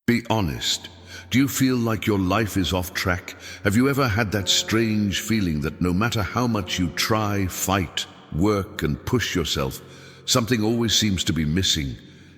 Be honest. Do you feel like your life is off track? Have you ever had that strange feeling that no matter how much you try, fight, work, and push yourself, something always seems to be missing?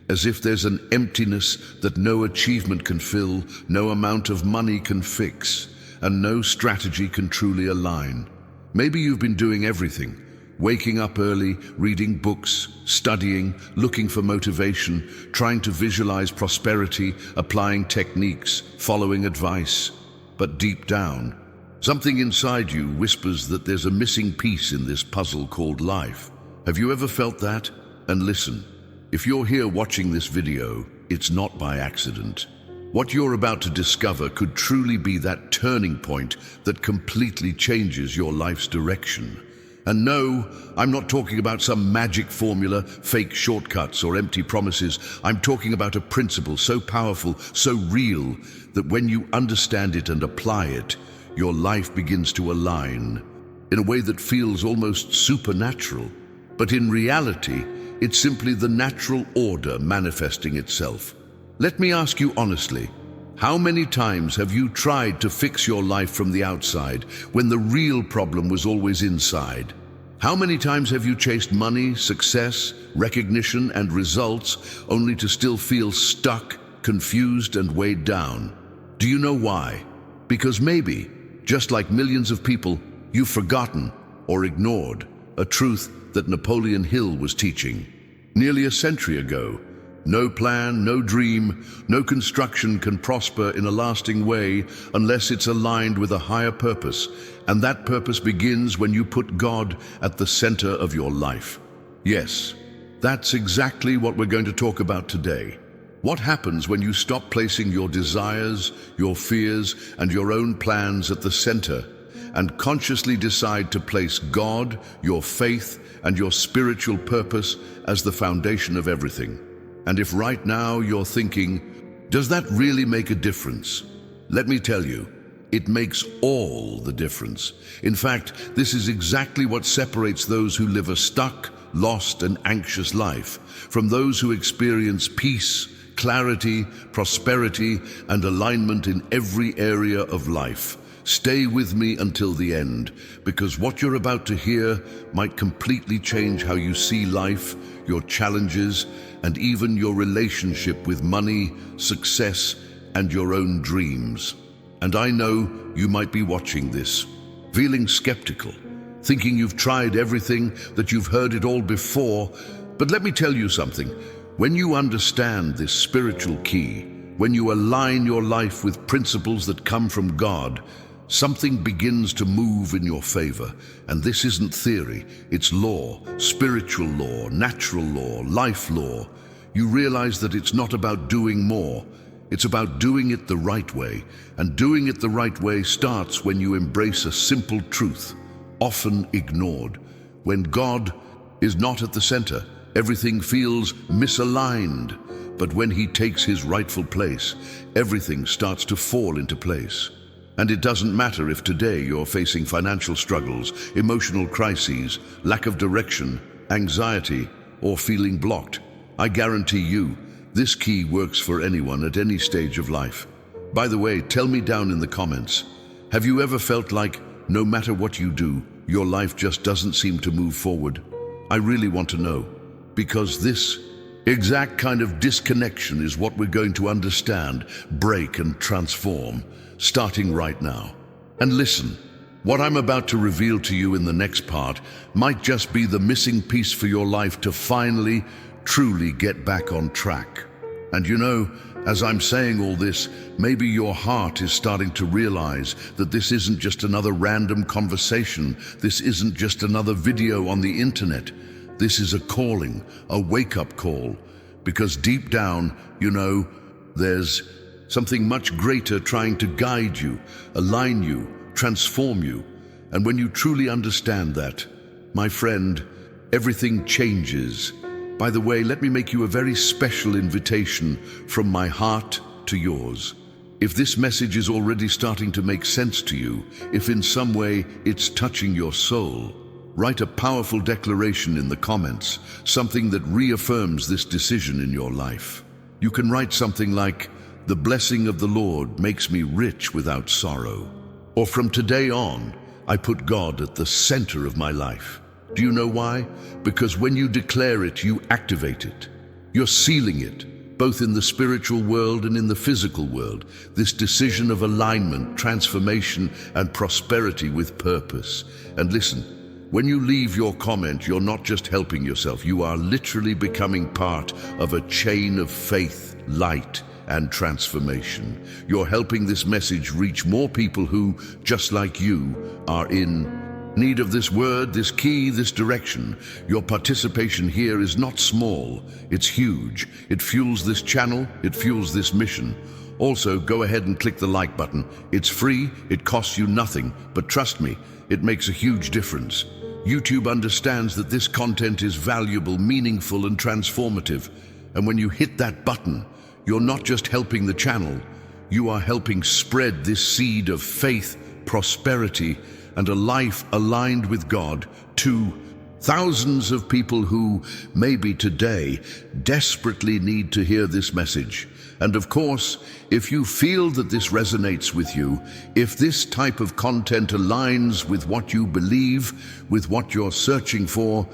As if there's an emptiness that no achievement can fill, no amount of money can fix, and no strategy can truly align. Maybe you've been doing everything. Waking up early, reading books, studying, looking for motivation, trying to visualize prosperity, applying techniques, following advice. But deep down, something inside you whispers that there's a missing piece in this puzzle called life. Have you ever felt that? And listen, if you're here watching this video, it's not by accident. What you're about to discover could truly be that turning point that completely changes your life's direction. And no, I'm not talking about some magic formula, fake shortcuts, or empty promises. I'm talking about a principle so powerful, so real, that when you understand it and apply it, your life begins to align in a way that feels almost supernatural. But in reality, it's simply the natural order manifesting itself. Let me ask you honestly, how many times have you tried to fix your life from the outside when the real problem was always inside? How many times have you chased money, success, recognition, and results only to still feel stuck, confused, and weighed down? Do you know why? Because maybe, just like millions of people, you've forgotten or ignored a truth that Napoleon Hill was teaching nearly a century ago. No plan, no dream, no construction can prosper in a lasting way unless it's aligned with a higher purpose, and that purpose begins when you put God at the center of your life. Yes, that's exactly what we're going to talk about today. What happens when you stop placing your desires, your fears, and your own plans at the center, and consciously decide to place God, your faith, and your spiritual purpose as the foundation of everything? And if right now you're thinking, does that really make a difference? Let me tell you, it makes all the difference. In fact, this is exactly what separates those who live a stuck, lost, and anxious life from those who experience peace, clarity, prosperity, and alignment in every area of life. Stay with me until the end, because what you're about to hear might completely change how you see life, your challenges, and even your relationship with money, success, and your own dreams. And I know you might be watching this, feeling skeptical, thinking you've tried everything, that you've heard it all before. But let me tell you something. When you understand this spiritual key, when you align your life with principles that come from God, something begins to move in your favor. And this isn't theory, it's law, spiritual law, natural law, life law. You realize that it's not about doing more, it's about doing it the right way. And doing it the right way starts when you embrace a simple truth, often ignored. When God is not at the center, everything feels misaligned. But when He takes His rightful place, everything starts to fall into place. And it doesn't matter if today you're facing financial struggles, emotional crises, lack of direction, anxiety, or feeling blocked. I guarantee you, this key works for anyone at any stage of life. By the way, tell me down in the comments, have you ever felt like no matter what you do, your life just doesn't seem to move forward? I really want to know, because this exact kind of disconnection is what we're going to understand, break, and transform, starting right now. And listen, what I'm about to reveal to you in the next part might just be the missing piece for your life to finally, truly get back on track. And you know, as I'm saying all this, maybe your heart is starting to realize that this isn't just another random conversation. This isn't just another video on the internet. This is a calling, a wake-up call. Because deep down, you know, there's something much greater trying to guide you, align you, transform you. And when you truly understand that, my friend, everything changes. By the way, let me make you a very special invitation from my heart to yours. If this message is already starting to make sense to you, if in some way it's touching your soul, write a powerful declaration in the comments, something that reaffirms this decision in your life. You can write something like, "The blessing of the Lord makes me rich without sorrow." Or, "From today on, I put God at the center of my life." Do you know why? Because when you declare it, you activate it. You're sealing it, both in the spiritual world and in the physical world. This decision of alignment, transformation, and prosperity with purpose. And listen, when you leave your comment, you're not just helping yourself. You are literally becoming part of a chain of faith, light, and transformation. You're helping this message reach more people who, just like you, are in need of this word, this key, this direction. Your participation here is not small, it's huge. It fuels this channel, it fuels this mission. Also, go ahead and click the like button. It's free, it costs you nothing, but trust me, it makes a huge difference. YouTube understands that this content is valuable, meaningful, and transformative. And when you hit that button, you're not just helping the channel, you are helping spread this seed of faith, prosperity, and a life aligned with God to thousands of people who maybe today desperately need to hear this message. And of course, if you feel that this resonates with you, if this type of content aligns with what you believe, with what you're searching for,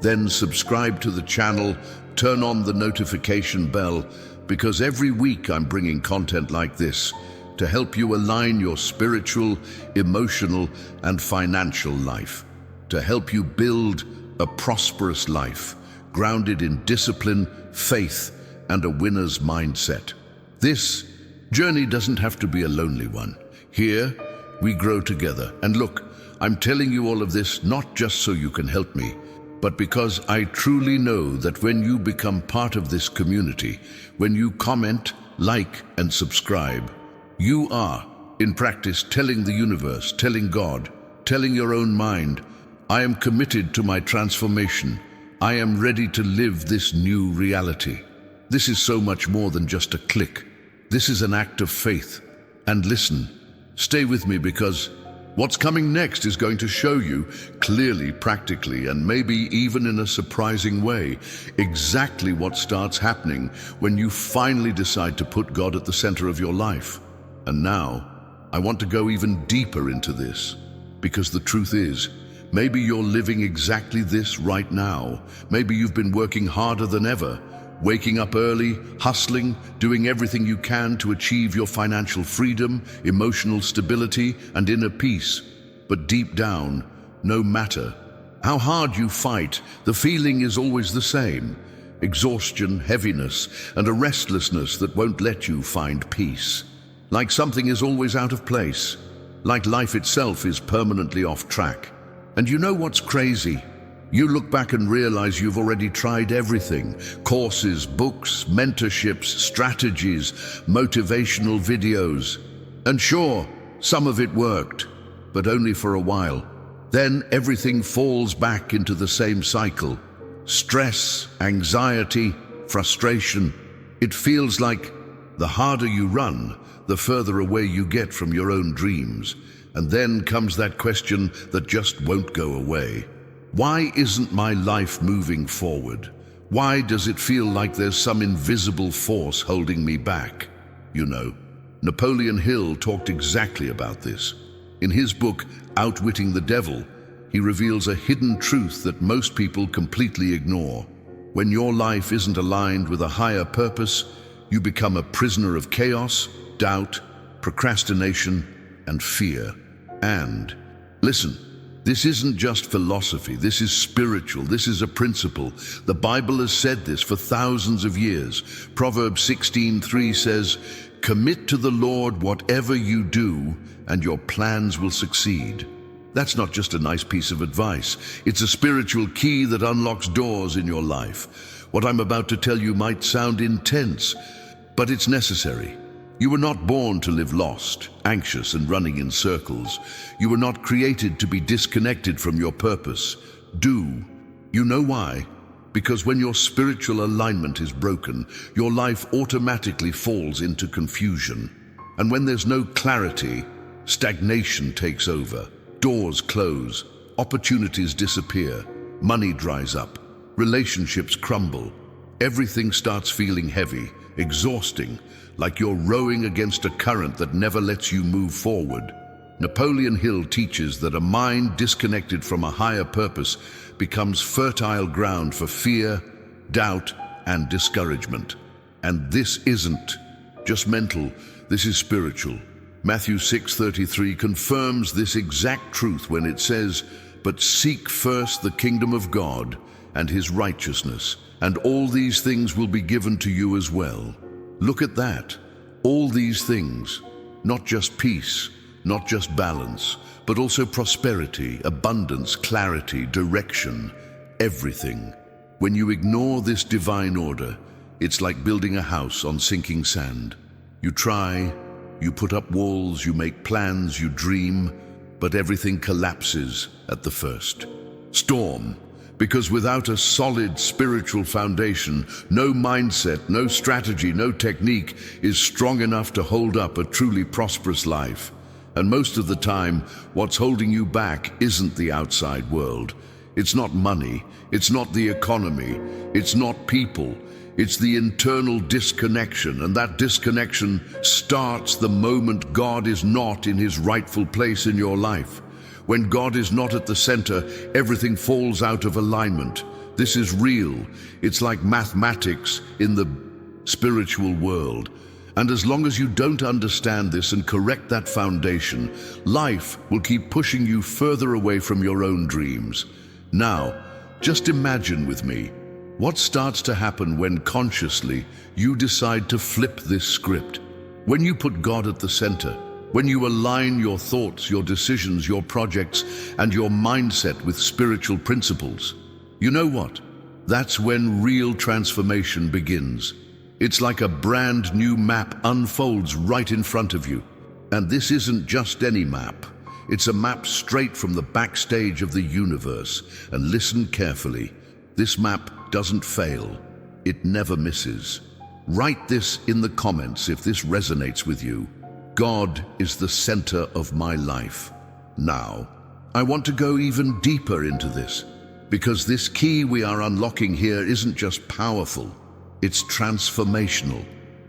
then subscribe to the channel, turn on the notification bell, because every week I'm bringing content like this to help you align your spiritual, emotional, and financial life, to help you build a prosperous life, grounded in discipline, faith, and a winner's mindset. This journey doesn't have to be a lonely one. Here, we grow together. And look, I'm telling you all of this not just so you can help me, but because I truly know that when you become part of this community, when you comment, like, and subscribe, you are, in practice, telling the universe, telling God, telling your own mind, I am committed to my transformation. I am ready to live this new reality. This is so much more than just a click. This is an act of faith. And listen, stay with me, because what's coming next is going to show you clearly, practically, and maybe even in a surprising way, exactly what starts happening when you finally decide to put God at the center of your life. And now, I want to go even deeper into this, because the truth is, maybe you're living exactly this right now. Maybe you've been working harder than ever, waking up early, hustling, doing everything you can to achieve your financial freedom, emotional stability, and inner peace. But deep down, no matter how hard you fight, the feeling is always the same: exhaustion, heaviness, and a restlessness that won't let you find peace. Like something is always out of place, like life itself is permanently off track. And you know what's crazy? You look back and realize you've already tried everything: courses, books, mentorships, strategies, motivational videos. And sure, some of it worked, but only for a while. Then everything falls back into the same cycle: stress, anxiety, frustration. It feels like the harder you run, the further away you get from your own dreams. And then comes that question that just won't go away. Why isn't my life moving forward? Why does it feel like there's some invisible force holding me back? You know, Napoleon Hill talked exactly about this. In his book, Outwitting the Devil, he reveals a hidden truth that most people completely ignore. When your life isn't aligned with a higher purpose, you become a prisoner of chaos, doubt, procrastination, and fear. And listen, this isn't just philosophy, this is spiritual, this is a principle. The Bible has said this for thousands of years. Proverbs 16:3 says, "Commit to the Lord whatever you do, and your plans will succeed." That's not just a nice piece of advice. It's a spiritual key that unlocks doors in your life. What I'm about to tell you might sound intense, but it's necessary. You were not born to live lost, anxious, and running in circles. You were not created to be disconnected from your purpose. You know why? Because when your spiritual alignment is broken, your life automatically falls into confusion. And when there's no clarity, stagnation takes over. Doors close, opportunities disappear, money dries up, relationships crumble. everything starts feeling heavy, exhausting, like you're rowing against a current that never lets you move forward. Napoleon Hill teaches that a mind disconnected from a higher purpose becomes fertile ground for fear, doubt, and discouragement. And this isn't just mental, this is spiritual. Matthew 6:33 confirms this exact truth when it says, "But seek first the kingdom of God and his righteousness, and all these things will be given to you as well." Look at that. All these things, not just peace, not just balance, but also prosperity, abundance, clarity, direction, everything. When you ignore this divine order, it's like building a house on sinking sand. You try, you put up walls, you make plans, you dream, but everything collapses at the first storm. Because without a solid spiritual foundation, no mindset, no strategy, no technique is strong enough to hold up a truly prosperous life. And most of the time, what's holding you back isn't the outside world. It's not money, it's not the economy, it's not people. It's the internal disconnection, and that disconnection starts the moment God is not in his rightful place in your life. When God is not at the center, everything falls out of alignment. This is real. It's like mathematics in the spiritual world. And as long as you don't understand this and correct that foundation, life will keep pushing you further away from your own dreams. Now, just imagine with me, what starts to happen when consciously you decide to flip this script? When you put God at the center, when you align your thoughts, your decisions, your projects, and your mindset with spiritual principles, you know what? That's when real transformation begins. It's like a brand new map unfolds right in front of you. And this isn't just any map. It's a map straight from the backstage of the universe. And listen carefully. This map doesn't fail. It never misses. Write this in the comments if this resonates with you. God is the center of my life. Now, I want to go even deeper into this, because this key we are unlocking here isn't just powerful, it's transformational.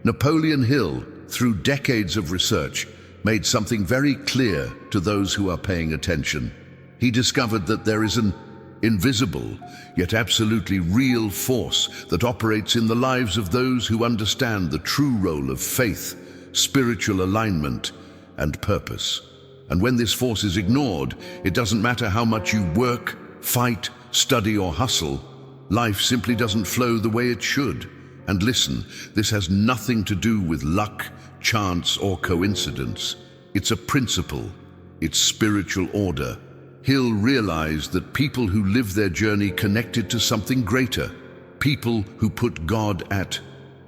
Napoleon Hill, through decades of research, made something very clear to those who are paying attention. He discovered that there is an invisible, yet absolutely real force that operates in the lives of those who understand the true role of faith, spiritual alignment, and purpose. And when this force is ignored, it doesn't matter how much you work, fight, study, or hustle, life simply doesn't flow the way it should. And listen, this has nothing to do with luck, chance, or coincidence. It's a principle. It's spiritual order. Hill realized that people who live their journey connected to something greater, people who put God at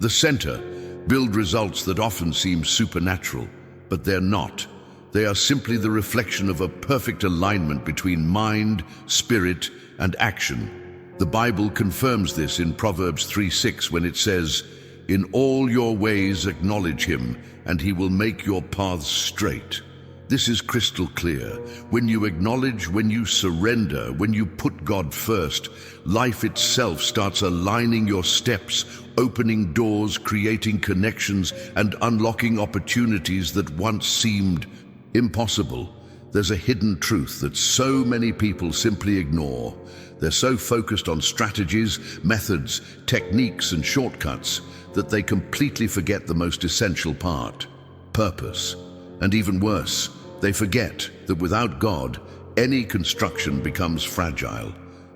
the center, build results that often seem supernatural, but they're not. They are simply the reflection of a perfect alignment between mind, spirit, and action. The Bible confirms this in Proverbs 3:6 when it says, "In all your ways acknowledge him, and he will make your paths straight." This is crystal clear. When you acknowledge, when you surrender, when you put God first, life itself starts aligning your steps, opening doors, creating connections, and unlocking opportunities that once seemed impossible. There's a hidden truth that so many people simply ignore. They're so focused on strategies, methods, techniques, and shortcuts that they completely forget the most essential part: purpose. And even worse, they forget that without God, any construction becomes fragile.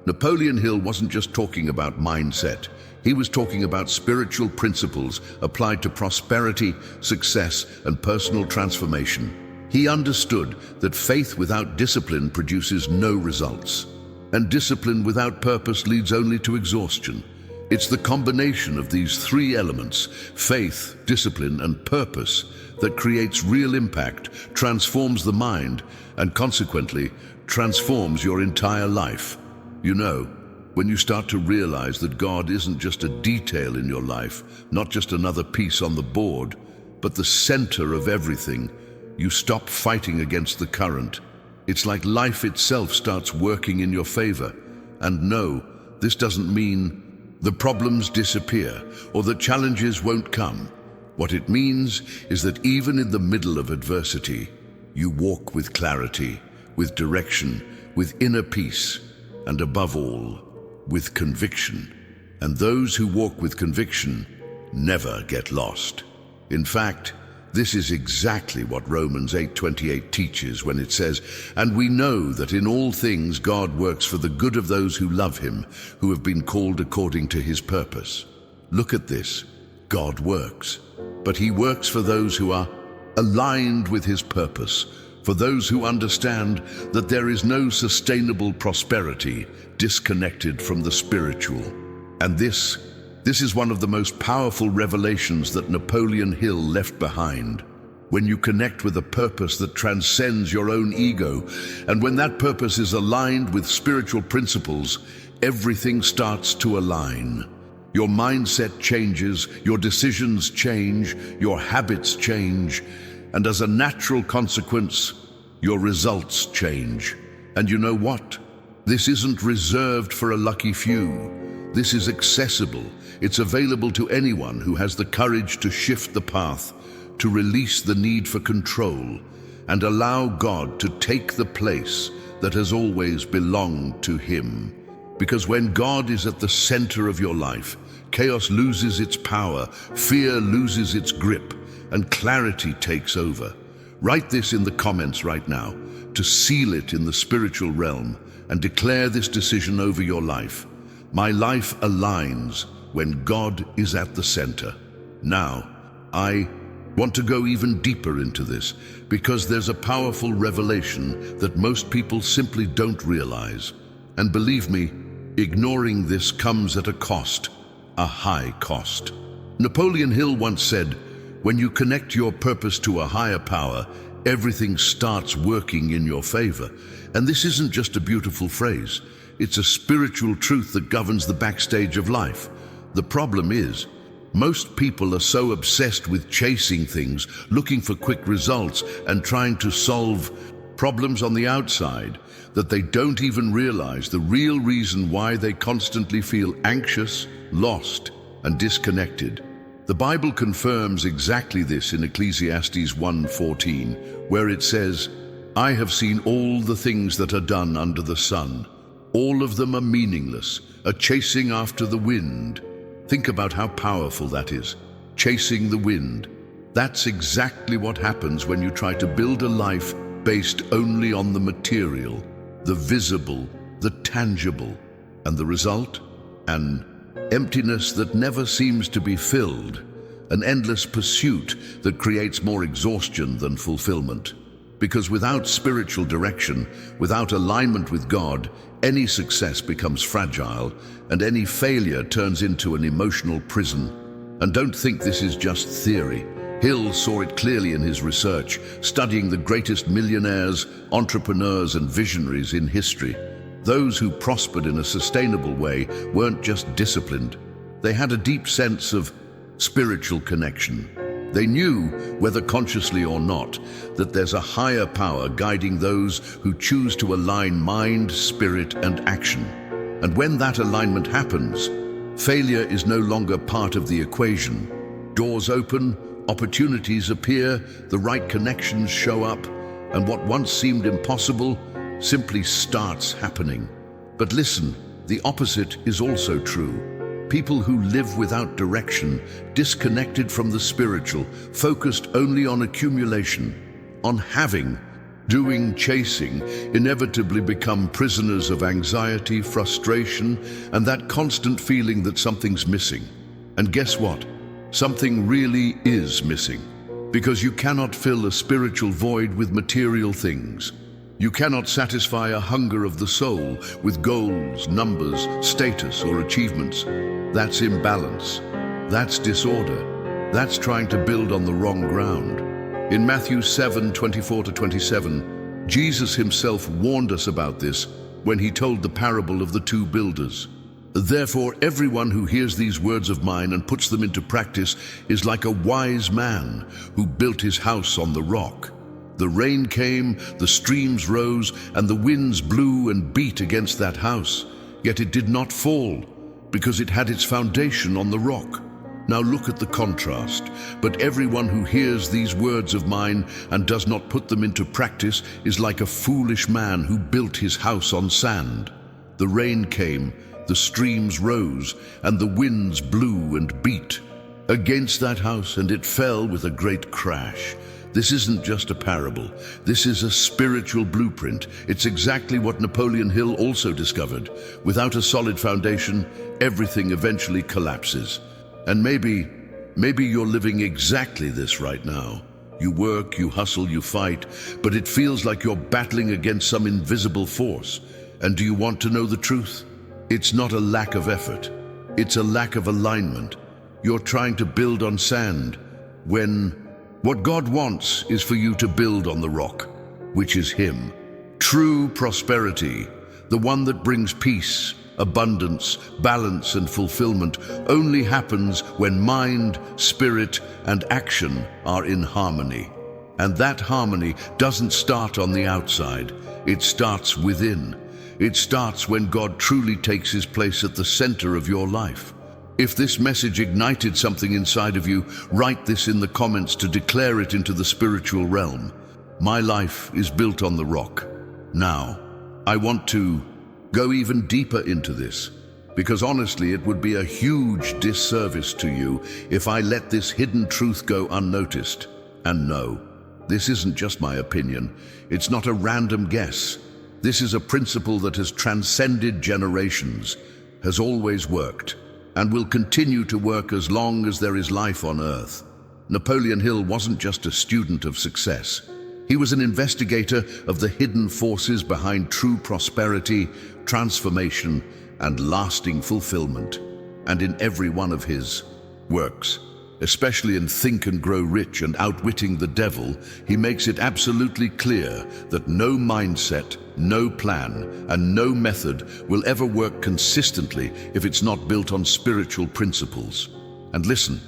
Napoleon Hill wasn't just talking about mindset. He was talking about spiritual principles applied to prosperity, success, and personal transformation. He understood that faith without discipline produces no results, and discipline without purpose leads only to exhaustion. It's the combination of these three elements, faith, discipline, and purpose, that creates real impact, transforms the mind, and consequently transforms your entire life. You know, when you start to realize that God isn't just a detail in your life, not just another piece on the board, but the center of everything, you stop fighting against the current. It's like life itself starts working in your favor. And no, this doesn't mean the problems disappear, or the challenges won't come. What it means is that even in the middle of adversity, you walk with clarity, with direction, with inner peace, and above all, with conviction. And those who walk with conviction never get lost. In fact, this is exactly what Romans 8:28 teaches when it says, "And we know that in all things God works for the good of those who love him, who have been called according to his purpose." Look at this. God works, but he works for those who are aligned with his purpose, for those who understand that there is no sustainable prosperity disconnected from the spiritual. And this is one of the most powerful revelations that Napoleon Hill left behind. When you connect with a purpose that transcends your own ego, and when that purpose is aligned with spiritual principles, everything starts to align. Your mindset changes, your decisions change, your habits change, and as a natural consequence, your results change. And you know what? This isn't reserved for a lucky few. This is accessible. It's available to anyone who has the courage to shift the path, to release the need for control, and allow God to take the place that has always belonged to him. Because when God is at the center of your life, chaos loses its power, fear loses its grip, and clarity takes over. Write this in the comments right now to seal it in the spiritual realm and declare this decision over your life. My life aligns when God is at the center. Now, I want to go even deeper into this because there's a powerful revelation that most people simply don't realize. And believe me, ignoring this comes at a cost, a high cost. Napoleon Hill once said, "When you connect your purpose to a higher power, everything starts working in your favor." And this isn't just a beautiful phrase. It's a spiritual truth that governs the backstage of life. The problem is, most people are so obsessed with chasing things, looking for quick results, and trying to solve problems on the outside, that they don't even realize the real reason why they constantly feel anxious, lost, and disconnected. The Bible confirms exactly this in Ecclesiastes 1:14, where it says, "I have seen all the things that are done under the sun. All of them are meaningless, a chasing after the wind." Think about how powerful that is. Chasing the wind. That's exactly what happens when you try to build a life based only on the material, the visible, the tangible. And the result? An emptiness that never seems to be filled. An endless pursuit that creates more exhaustion than fulfillment. Because without spiritual direction, without alignment with God, any success becomes fragile, and any failure turns into an emotional prison. And don't think this is just theory. Hill saw it clearly in his research, studying the greatest millionaires, entrepreneurs, and visionaries in history. Those who prospered in a sustainable way weren't just disciplined. They had a deep sense of spiritual connection. They knew, whether consciously or not, that there's a higher power guiding those who choose to align mind, spirit, and action. And when that alignment happens, failure is no longer part of the equation. Doors open, opportunities appear, the right connections show up, and what once seemed impossible simply starts happening. But listen, the opposite is also true. People who live without direction, disconnected from the spiritual, focused only on accumulation, on having, doing, chasing, inevitably become prisoners of anxiety, frustration, and that constant feeling that something's missing. And guess what? Something really is missing. Because you cannot fill a spiritual void with material things. You cannot satisfy a hunger of the soul with goals, numbers, status, or achievements. That's imbalance. That's disorder. That's trying to build on the wrong ground. In Matthew 7:24-27, Jesus himself warned us about this when he told the parable of the two builders. "Therefore, everyone who hears these words of mine and puts them into practice is like a wise man who built his house on the rock. The rain came, the streams rose, and the winds blew and beat against that house, yet it did not fall, because it had its foundation on the rock. Now look at the contrast. But everyone who hears these words of mine and does not put them into practice is like a foolish man who built his house on sand. The rain came, the streams rose, and the winds blew and beat against that house, and it fell with a great crash. This isn't just a parable. This is a spiritual blueprint. It's exactly what Napoleon Hill also discovered. Without a solid foundation, everything eventually collapses. And maybe you're living exactly this right now. You work, you hustle, you fight, but it feels like you're battling against some invisible force. And do you want to know the truth? It's not a lack of effort. It's a lack of alignment. You're trying to build on sand when what God wants is for you to build on the rock, which is Him. True prosperity, the one that brings peace, abundance, balance, and fulfillment, only happens when mind, spirit, and action are in harmony. And that harmony doesn't start on the outside. It starts within. It starts when God truly takes His place at the center of your life. If this message ignited something inside of you, write this in the comments to declare it into the spiritual realm. My life is built on the rock. Now, I want to go even deeper into this, because honestly, it would be a huge disservice to you if I let this hidden truth go unnoticed. And no, this isn't just my opinion. It's not a random guess. This is a principle that has transcended generations, has always worked, and will continue to work as long as there is life on earth. Napoleon Hill wasn't just a student of success. He was an investigator of the hidden forces behind true prosperity, transformation, and lasting fulfillment. And in every one of his works, especially in Think and Grow Rich and Outwitting the Devil, he makes it absolutely clear that no mindset, no plan, and no method will ever work consistently if it's not built on spiritual principles. And listen,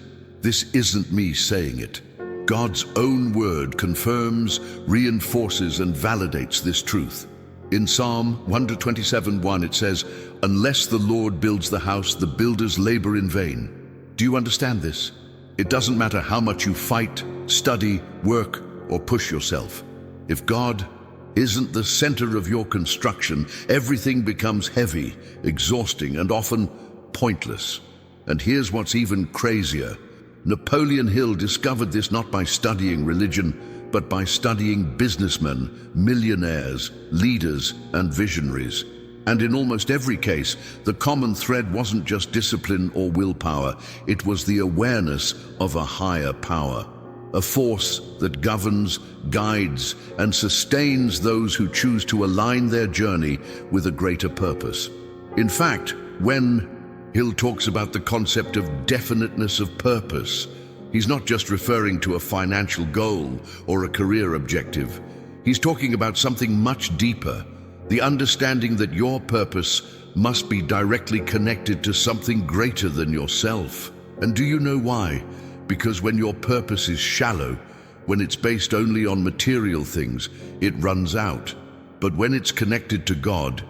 this isn't me saying it. God's own word confirms, reinforces, and validates this truth. In Psalm 127:1 it says, "Unless the Lord builds the house, the builders labor in vain." Do you understand this? It doesn't matter how much you fight, study, work, or push yourself. If God isn't the center of your construction, everything becomes heavy, exhausting, and often pointless. And here's what's even crazier. Napoleon Hill discovered this not by studying religion, but by studying businessmen, millionaires, leaders, and visionaries. And in almost every case, the common thread wasn't just discipline or willpower, it was the awareness of a higher power, a force that governs, guides, and sustains those who choose to align their journey with a greater purpose. In fact, when Hill talks about the concept of definiteness of purpose, he's not just referring to a financial goal or a career objective. He's talking about something much deeper, the understanding that your purpose must be directly connected to something greater than yourself. And do you know why? Because when your purpose is shallow, when it's based only on material things, it runs out. But when it's connected to God,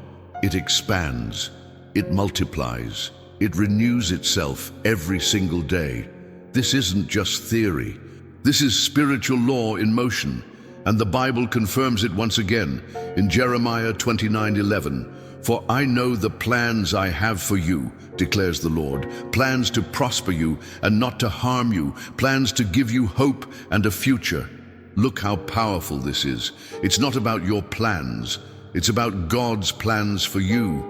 it expands, it multiplies, it renews itself every single day. This isn't just theory. This is spiritual law in motion. And the Bible confirms it once again in Jeremiah 29:11. "For I know the plans I have for you, declares the Lord, plans to prosper you and not to harm you, plans to give you hope and a future." Look how powerful this is. It's not about your plans. It's about God's plans for you.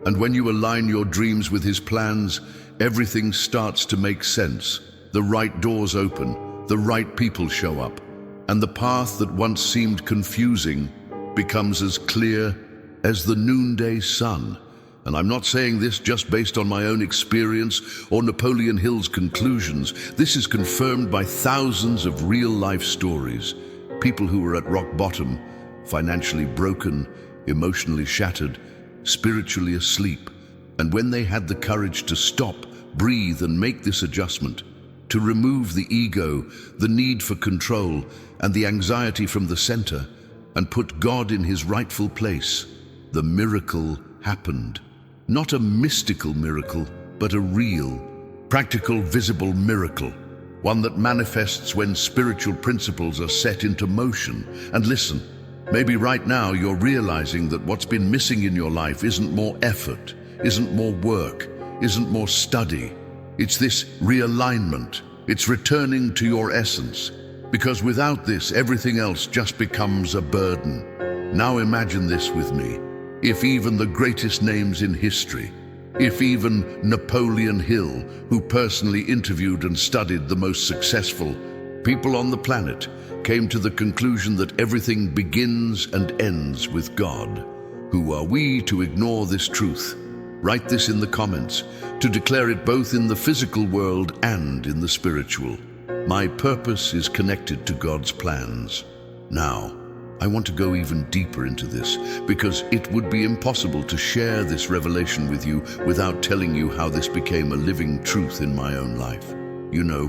And when you align your dreams with His plans, everything starts to make sense. The right doors open, the right people show up, and the path that once seemed confusing becomes as clear as the noonday sun. And I'm not saying this just based on my own experience or Napoleon Hill's conclusions. This is confirmed by thousands of real-life stories. People who were at rock bottom, financially broken, emotionally shattered, spiritually asleep. And when they had the courage to stop, breathe, and make this adjustment, to remove the ego, the need for control, and the anxiety from the center, and put God in His rightful place, the miracle happened. Not a mystical miracle, but a real, practical, visible miracle. One that manifests when spiritual principles are set into motion. And listen, maybe right now you're realizing that what's been missing in your life isn't more effort, isn't more work, isn't more study. It's this realignment. It's returning to your essence. Because without this, everything else just becomes a burden. Now imagine this with me. If even the greatest names in history, if even Napoleon Hill, who personally interviewed and studied the most successful people on the planet, came to the conclusion that everything begins and ends with God, who are we to ignore this truth? Write this in the comments, to declare it both in the physical world and in the spiritual. My purpose is connected to God's plans. Now, I want to go even deeper into this, because it would be impossible to share this revelation with you without telling you how this became a living truth in my own life. You know,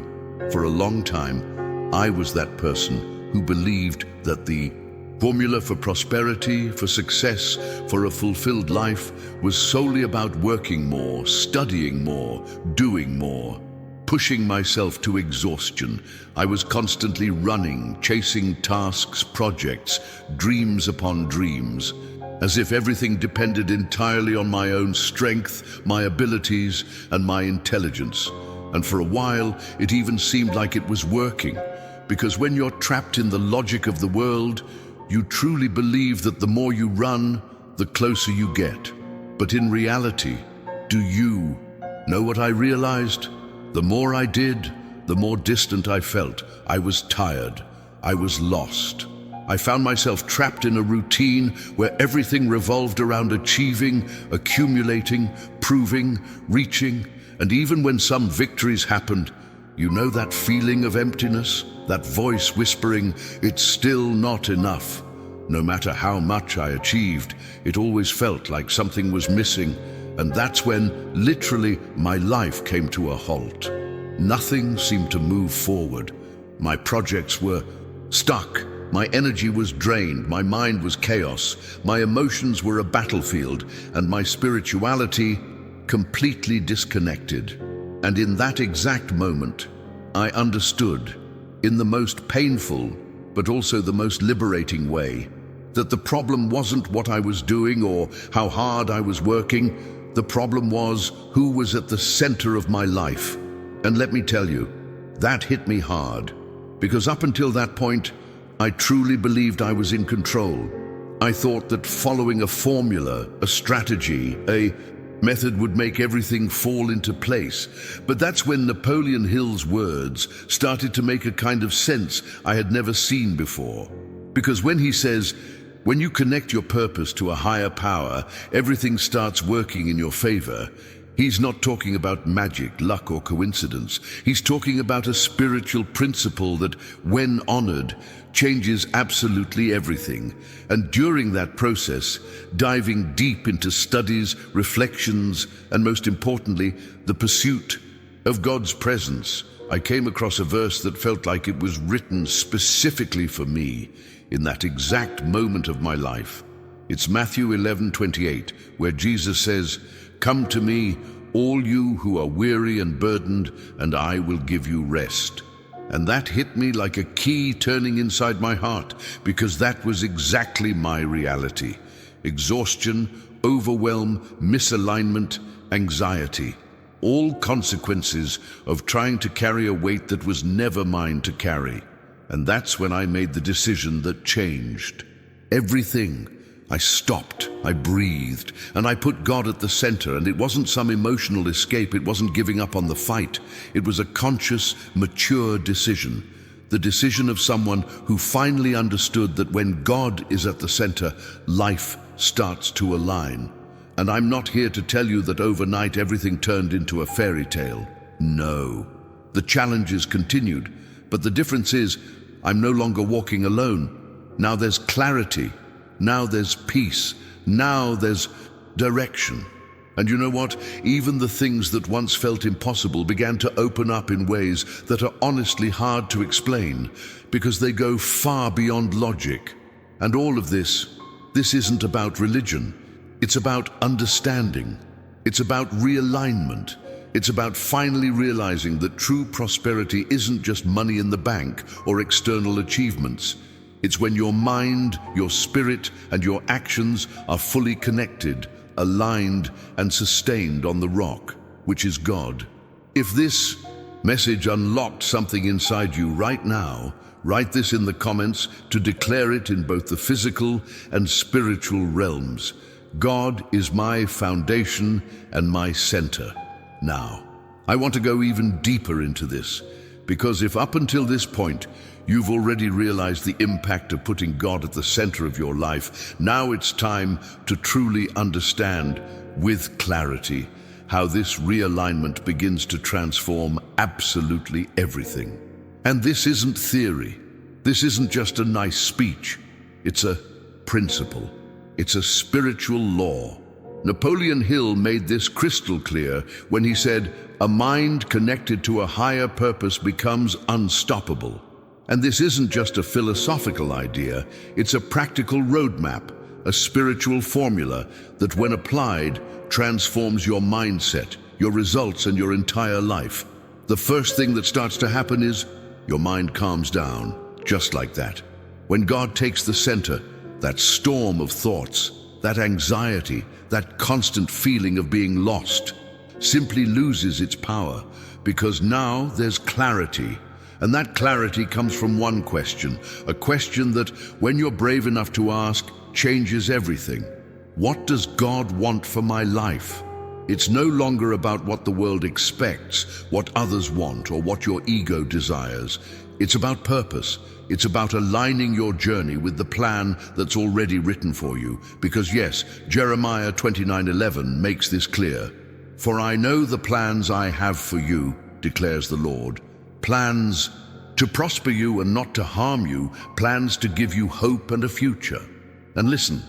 for a long time, I was that person who believed that the formula for prosperity, for success, for a fulfilled life was solely about working more, studying more, doing more, pushing myself to exhaustion. I was constantly running, chasing tasks, projects, dreams upon dreams, as if everything depended entirely on my own strength, my abilities, and my intelligence. And for a while, it even seemed like it was working, because when you're trapped in the logic of the world, you truly believe that the more you run, the closer you get. But in reality, do you know what I realized? The more I did, the more distant I felt. I was tired. I was lost. I found myself trapped in a routine where everything revolved around achieving, accumulating, proving, reaching, and even when some victories happened, you know that feeling of emptiness? That voice whispering, "It's still not enough." No matter how much I achieved, it always felt like something was missing. And that's when, literally, my life came to a halt. Nothing seemed to move forward. My projects were stuck. My energy was drained. My mind was chaos. My emotions were a battlefield. And my spirituality completely disconnected. And in that exact moment, I understood, in the most painful, but also the most liberating way, that the problem wasn't what I was doing or how hard I was working. The problem was who was at the center of my life. And let me tell you, that hit me hard, because up until that point, I truly believed I was in control. I thought that following a formula, a strategy, a method would make everything fall into place. But that's when Napoleon Hill's words started to make a kind of sense I had never seen before. Because when he says, when you connect your purpose to a higher power, everything starts working in your favor, he's not talking about magic, luck, or coincidence. He's talking about a spiritual principle that, when honored, changes absolutely everything. And during that process, diving deep into studies, reflections, and most importantly, the pursuit of God's presence, I came across a verse that felt like it was written specifically for me in that exact moment of my life. It's Matthew 11:28, where Jesus says, "Come to me, all you who are weary and burdened, and I will give you rest." And that hit me like a key turning inside my heart, because that was exactly my reality. Exhaustion, overwhelm, misalignment, anxiety. All consequences of trying to carry a weight that was never mine to carry. And that's when I made the decision that changed everything. I stopped, I breathed, and I put God at the center. And it wasn't some emotional escape. It wasn't giving up on the fight. It was a conscious, mature decision. The decision of someone who finally understood that when God is at the center, life starts to align. And I'm not here to tell you that overnight everything turned into a fairy tale. No. The challenges continued, but the difference is I'm no longer walking alone. Now there's clarity. Now there's peace. Now there's direction. And you know what? Even the things that once felt impossible began to open up in ways that are honestly hard to explain, because they go far beyond logic. And all of this isn't about religion. It's about understanding. It's about realignment. It's about finally realizing that true prosperity isn't just money in the bank or external achievements. It's when your mind, your spirit, and your actions are fully connected, aligned, and sustained on the rock, which is God. If this message unlocked something inside you right now, write this in the comments to declare it in both the physical and spiritual realms. God is my foundation and my center. Now, I want to go even deeper into this, because if up until this point you've already realized the impact of putting God at the center of your life, now it's time to truly understand with clarity how this realignment begins to transform absolutely everything. And this isn't theory. This isn't just a nice speech. It's a principle. It's a spiritual law. Napoleon Hill made this crystal clear when he said, "A mind connected to a higher purpose becomes unstoppable." And this isn't just a philosophical idea, it's a practical roadmap, a spiritual formula that, when applied, transforms your mindset, your results, and your entire life. The first thing that starts to happen is your mind calms down, just like that. When God takes the center, that storm of thoughts, that anxiety, that constant feeling of being lost, simply loses its power, because now there's clarity. And that clarity comes from one question, a question that, when you're brave enough to ask, changes everything. What does God want for my life? It's no longer about what the world expects, what others want, or what your ego desires. It's about purpose. It's about aligning your journey with the plan that's already written for you. Because yes, Jeremiah 29:11 makes this clear. "For I know the plans I have for you, declares the Lord. Plans to prosper you and not to harm you, plans to give you hope and a future." And listen,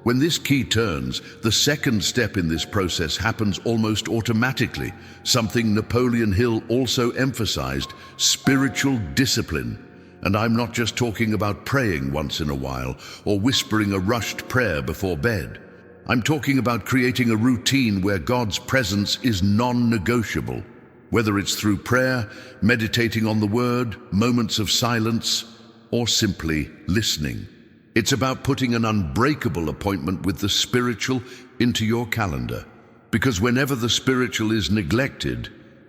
when this key turns, the second step in this process happens almost automatically, something Napoleon Hill also emphasized: spiritual discipline. And I'm not just talking about praying once in a while or whispering a rushed prayer before bed. I'm talking about creating a routine where God's presence is non-negotiable. Whether it's through prayer, meditating on the Word, moments of silence, or simply listening. It's about putting an unbreakable appointment with the spiritual into your calendar. Because whenever the spiritual is neglected,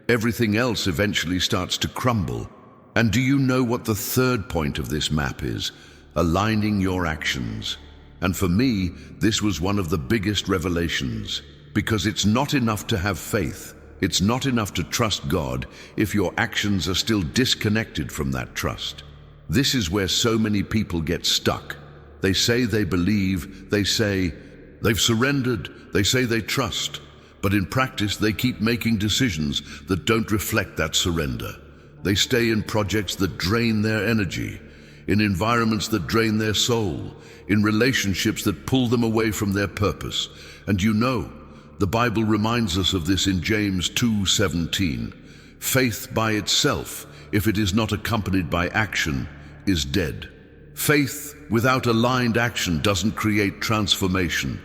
everything else eventually starts to crumble. And do you know what the third point of this map is? Aligning your actions. And for me, this was one of the biggest revelations. Because it's not enough to have faith. It's not enough to trust God if your actions are still disconnected from that trust. This is where so many people get stuck. They say they believe, they say they've surrendered, they say they trust, but in practice they keep making decisions that don't reflect that surrender. They stay in projects that drain their energy, in environments that drain their soul, in relationships that pull them away from their purpose. And you know, the Bible reminds us of this in James 2:17. Faith by itself, if it is not accompanied by action, is dead. Faith without aligned action doesn't create transformation.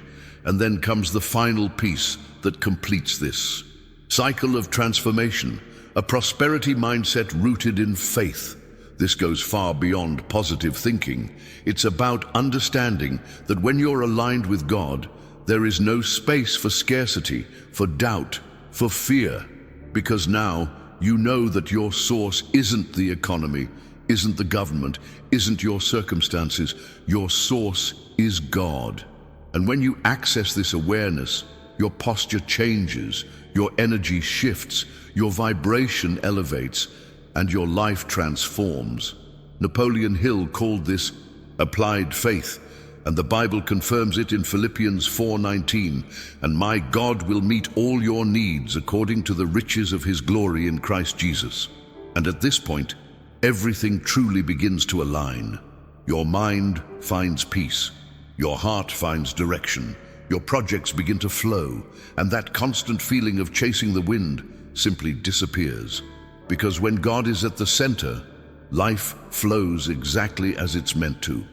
And then comes the final piece that completes this cycle of transformation, a prosperity mindset rooted in faith. This goes far beyond positive thinking. It's about understanding that when you're aligned with God, there is no space for scarcity, for doubt, for fear, because now you know that your source isn't the economy, isn't the government, isn't your circumstances. Your source is God. And when you access this awareness, your posture changes, your energy shifts, your vibration elevates, and your life transforms. Napoleon Hill called this applied faith, and the Bible confirms it in Philippians 4:19, "And my God will meet all your needs according to the riches of his glory in Christ Jesus." And at this point, everything truly begins to align. Your mind finds peace, your heart finds direction, your projects begin to flow, and that constant feeling of chasing the wind simply disappears. Because when God is at the center, life flows exactly as it's meant to.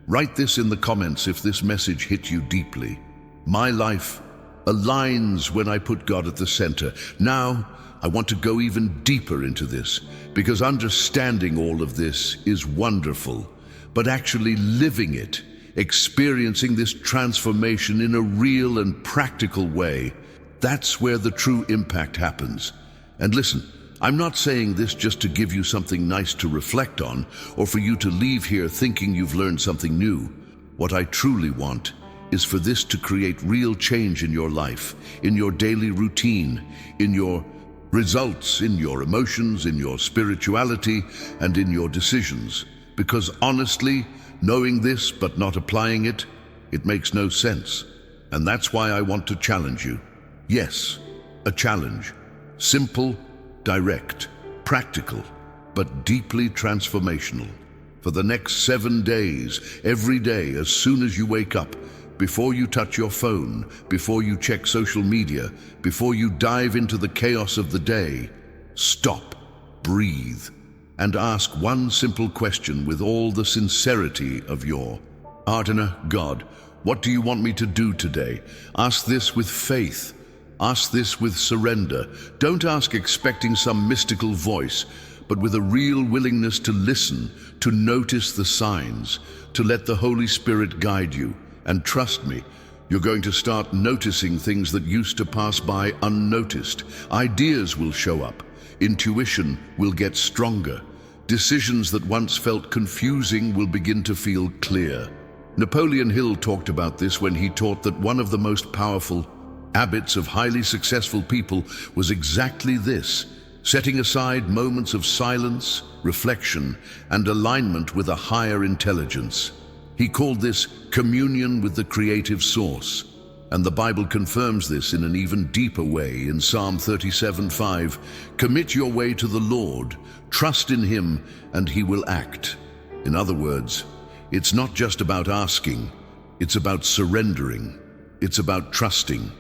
Write this in the comments if this message hit you deeply. My life aligns when I put God at the center. Now, I want to go even deeper into this, because understanding all of this is wonderful, but actually living it, experiencing this transformation in a real and practical way, that's where the true impact happens. And listen, I'm not saying this just to give you something nice to reflect on, or for you to leave here thinking you've learned something new. What I truly want is for this to create real change in your life, in your daily routine, in your results, in your emotions, in your spirituality, and in your decisions. Because honestly, knowing this but not applying it, it makes no sense. And that's why I want to challenge you. Yes, a challenge. Simple, direct, practical, but deeply transformational. For the next 7 days, every day, as soon as you wake up, before you touch your phone, before you check social media, before you dive into the chaos of the day, stop, breathe, and ask one simple question with all the sincerity of your heart. God, what do you want me to do today? Ask this with faith. Ask this with surrender. Don't ask expecting some mystical voice, but with a real willingness to listen, to notice the signs, to let the Holy Spirit guide you. And trust me, you're going to start noticing things that used to pass by unnoticed. Ideas will show up. Intuition will get stronger. Decisions that once felt confusing will begin to feel clear. Napoleon Hill talked about this when he taught that one of the most powerful habits of highly successful people was exactly this: setting aside moments of silence, reflection, and alignment with a higher intelligence. He called this communion with the creative source. And the Bible confirms this in an even deeper way in Psalm 37:5. Commit your way to the Lord, trust in Him, and He will act. In other words, it's not just about asking, it's about surrendering, it's about trusting,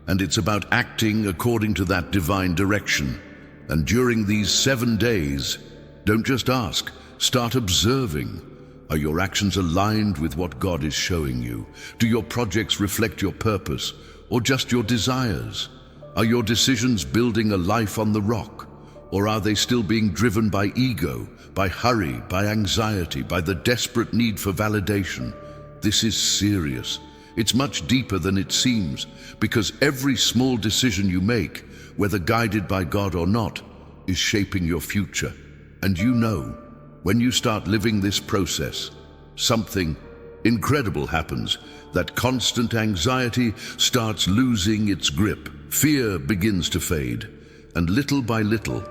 and it's about acting according to that divine direction. And during these 7 days, don't just ask, start observing. Are your actions aligned with what God is showing you? Do your projects reflect your purpose or just your desires? Are your decisions building a life on the rock, or are they still being driven by ego, by hurry, by anxiety, by the desperate need for validation? This is serious. It's much deeper than it seems, because every small decision you make, whether guided by God or not, is shaping your future. And you know, when you start living this process, something incredible happens. That constant anxiety starts losing its grip. Fear begins to fade. And little by little,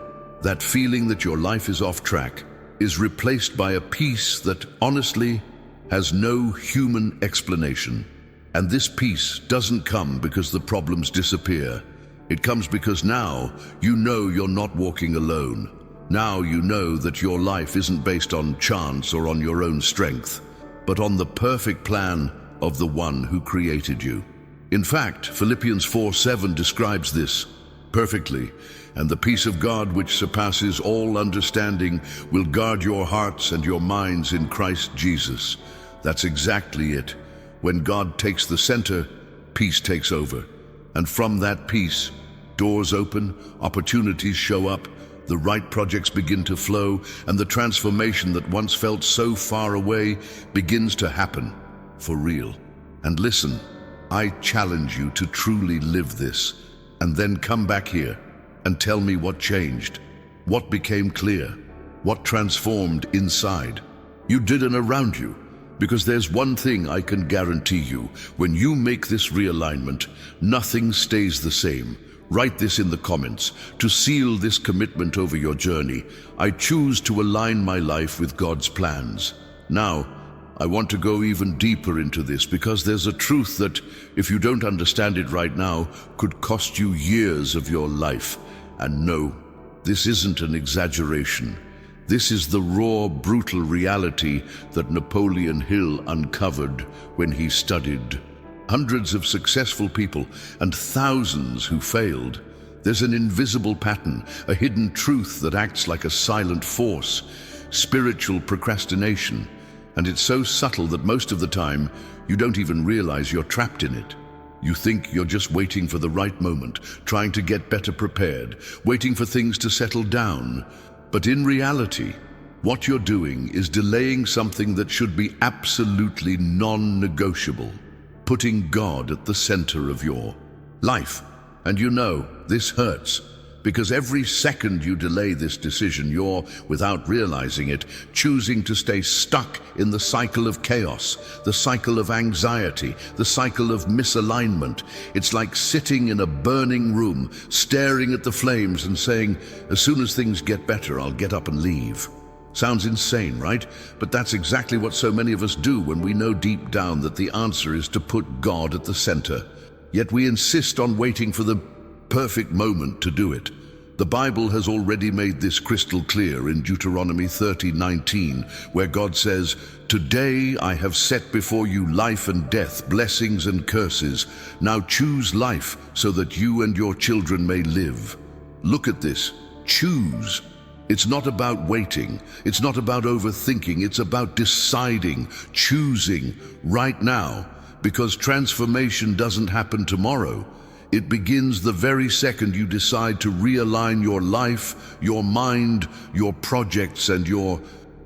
that feeling that your life is off track is replaced by a peace that honestly has no human explanation. And this peace doesn't come because the problems disappear. It comes because now you know you're not walking alone. Now you know that your life isn't based on chance or on your own strength, but on the perfect plan of the one who created you. In fact, Philippians 4:7 describes this perfectly. And the peace of God, which surpasses all understanding, will guard your hearts and your minds in Christ Jesus. That's exactly it. When God takes the center, peace takes over. And from that peace, doors open, opportunities show up, the right projects begin to flow, and the transformation that once felt so far away begins to happen for real. And listen, I challenge you to truly live this, and then come back here and tell me what changed, what became clear, what transformed inside. You did and around you, because there's one thing I can guarantee you: when you make this realignment, nothing stays the same. Write this in the comments. To seal this commitment over your journey, I choose to align my life with God's plans. Now, I want to go even deeper into this, because there's a truth that, if you don't understand it right now, could cost you years of your life. And no, this isn't an exaggeration. This is the raw, brutal reality that Napoleon Hill uncovered when he studied hundreds of successful people and thousands who failed. There's an invisible pattern, a hidden truth that acts like a silent force: spiritual procrastination. And it's so subtle that most of the time you don't even realize you're trapped in it. You think you're just waiting for the right moment, trying to get better prepared, waiting for things to settle down. But in reality, what you're doing is delaying something that should be absolutely non-negotiable, putting God at the center of your life. And you know, this hurts, because every second you delay this decision, you're, without realizing it, choosing to stay stuck in the cycle of chaos, the cycle of anxiety, the cycle of misalignment. It's like sitting in a burning room, staring at the flames and saying, as soon as things get better, I'll get up and leave. Sounds insane, right? But that's exactly what so many of us do when we know deep down that the answer is to put God at the center. Yet we insist on waiting for the perfect moment to do it. The Bible has already made this crystal clear in Deuteronomy 30:19, where God says, "Today I have set before you life and death, blessings and curses. Now choose life so that you and your children may live." Look at this. Choose. It's not about waiting. It's not about overthinking. It's about deciding, choosing right now, because transformation doesn't happen tomorrow. It begins the very second you decide to realign your life, your mind, your projects, and your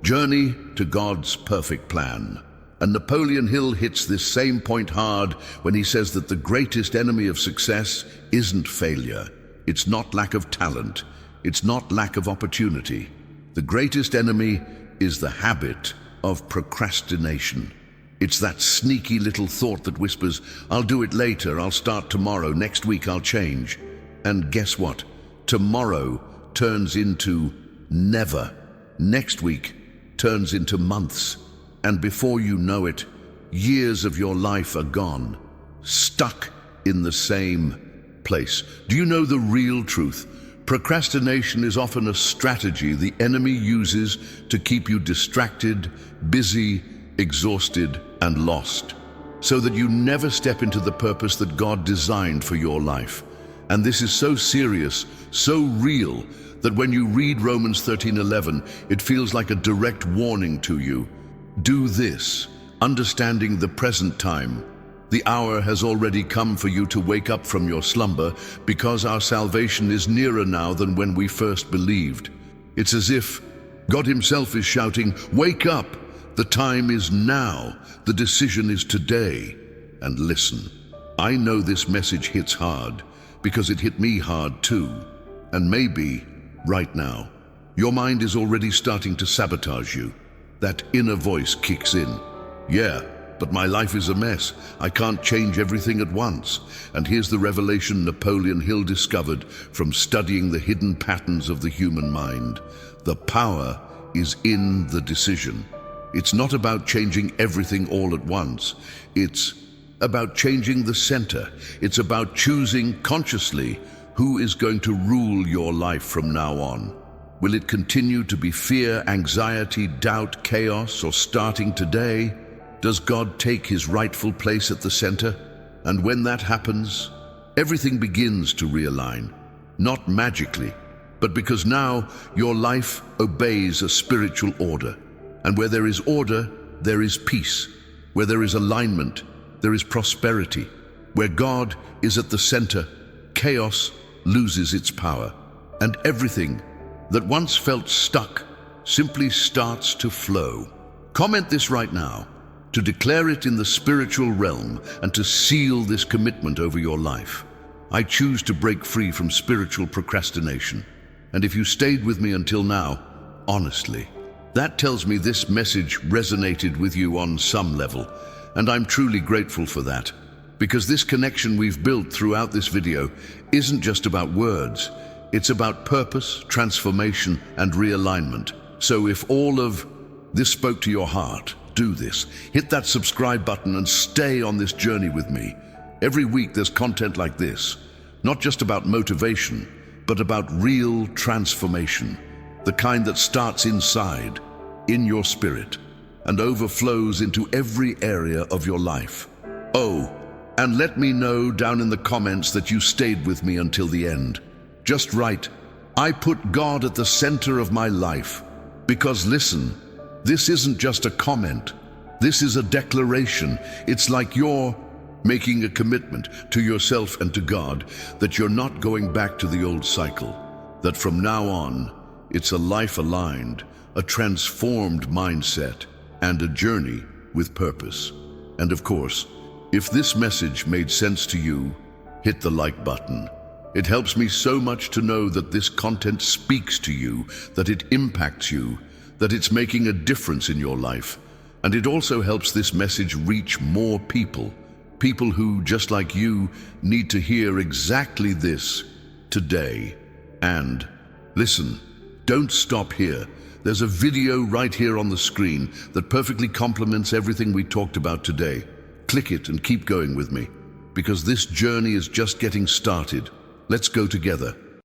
journey to God's perfect plan. And Napoleon Hill hits this same point hard when he says that the greatest enemy of success isn't failure. It's not lack of talent. It's not lack of opportunity. The greatest enemy is the habit of procrastination. It's that sneaky little thought that whispers, "I'll do it later, I'll start tomorrow, next week I'll change." And guess what? Tomorrow turns into never. Next week turns into months. And before you know it, years of your life are gone, stuck in the same place. Do you know the real truth? Procrastination is often a strategy the enemy uses to keep you distracted, busy, exhausted, and lost, so that you never step into the purpose that God designed for your life. And this is so serious, so real, that when you read Romans 13:11, it feels like a direct warning to you. Do this, understanding the present time. The hour has already come for you to wake up from your slumber, because our salvation is nearer now than when we first believed. It's as if God Himself is shouting, "Wake up! The time is now. The decision is today." And listen, I know this message hits hard because it hit me hard too. And maybe, right now, your mind is already starting to sabotage you. That inner voice kicks in. "Yeah, but my life is a mess. I can't change everything at once." And here's the revelation Napoleon Hill discovered from studying the hidden patterns of the human mind. The power is in the decision. It's not about changing everything all at once. It's about changing the center. It's about choosing consciously who is going to rule your life from now on. Will it continue to be fear, anxiety, doubt, chaos, or starting today? Does God take His rightful place at the center? And when that happens, everything begins to realign, not magically, but because now your life obeys a spiritual order. And where there is order, there is peace. Where there is alignment, there is prosperity. Where God is at the center, chaos loses its power. And everything that once felt stuck simply starts to flow. Comment this right now, to declare it in the spiritual realm and to seal this commitment over your life. I choose to break free from spiritual procrastination. And if you stayed with me until now, honestly, that tells me this message resonated with you on some level. And I'm truly grateful for that, because this connection we've built throughout this video isn't just about words. It's about purpose, transformation, and realignment. So if all of this spoke to your heart, do this. Hit that subscribe button and stay on this journey with me. Every week there's content like this, not just about motivation, but about real transformation, the kind that starts inside, in your spirit, and overflows into every area of your life. Oh, and let me know down in the comments that you stayed with me until the end. Just write, "I put God at the center of my life." Because listen, this isn't just a comment. This is a declaration. It's like you're making a commitment to yourself and to God that you're not going back to the old cycle, that from now on, it's a life aligned, a transformed mindset, and a journey with purpose. And of course, if this message made sense to you, hit the like button. It helps me so much to know that this content speaks to you, that it impacts you, that it's making a difference in your life. And it also helps this message reach more people, people who, just like you, need to hear exactly this today. And listen, don't stop here. There's a video right here on the screen that perfectly complements everything we talked about today. Click it and keep going with me, because this journey is just getting started. Let's go together.